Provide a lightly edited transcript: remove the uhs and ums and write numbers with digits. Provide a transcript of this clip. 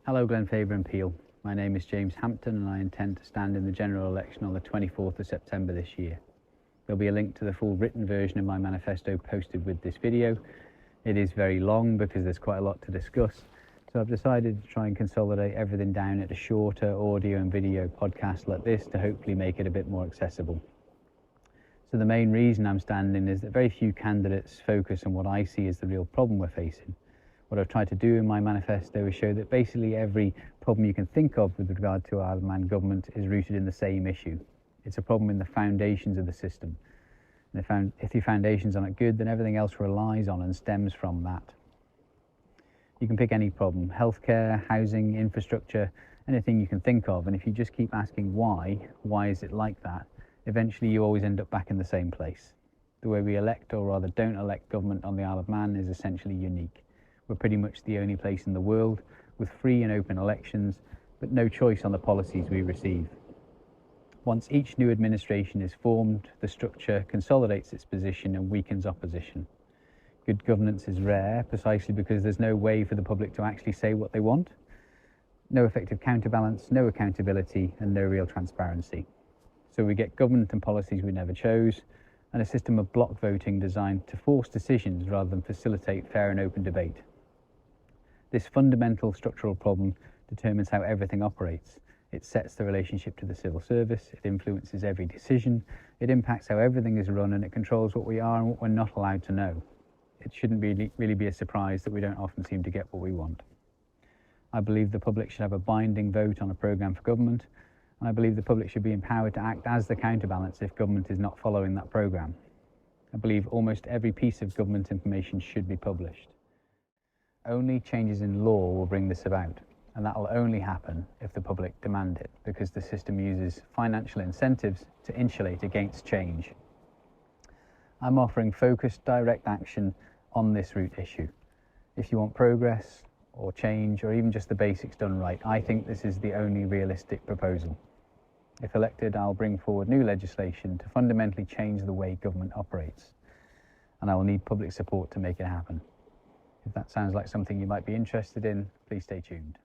Hello Glenfaber and Peel. My name is James Hampton and I intend to stand in the general election on the 24th of September this year. There'll be a link to the full written version of my manifesto posted with this video. It is very long because there's quite a lot to discuss, so I've decided to try and consolidate everything down at a shorter audio and video podcast like this to hopefully make it a bit more accessible. So the main reason I'm standing is that very few candidates focus on what I see as the real problem we're facing. What I've tried to do in my manifesto is show that basically every problem you can think of with regard to Isle of Man government is rooted in the same issue. It's a problem in the foundations of the system. And if your foundations aren't good, then everything else relies on and stems from that. You can pick any problem: healthcare, housing, infrastructure, anything you can think of. And if you just keep asking why is it like that, eventually you always end up back in the same place. The way we elect, or rather don't elect, government on the Isle of Man is essentially unique. We're pretty much the only place in the world with free and open elections, but no choice on the policies we receive. Once each new administration is formed, the structure consolidates its position and weakens opposition. Good governance is rare precisely because there's no way for the public to actually say what they want. No effective counterbalance, no accountability, and no real transparency. So we get government and policies we never chose, and a system of block voting designed to force decisions rather than facilitate fair and open debate. This fundamental structural problem determines how everything operates. It sets the relationship to the civil service, it influences every decision, it impacts how everything is run, and it controls what we are and what we're not allowed to know. It shouldn't really be a surprise that we don't often seem to get what we want. I believe the public should have a binding vote on a programme for government, and I believe the public should be empowered to act as the counterbalance if government is not following that programme. I believe almost every piece of government information should be published. Only changes in law will bring this about, and that will only happen if the public demand it, because the system uses financial incentives to insulate against change. I'm offering focused, direct action on this root issue. If you want progress or change, or even just the basics done right, I think this is the only realistic proposal. If elected, I'll bring forward new legislation to fundamentally change the way government operates, and I will need public support to make it happen. If that sounds like something you might be interested in, please stay tuned.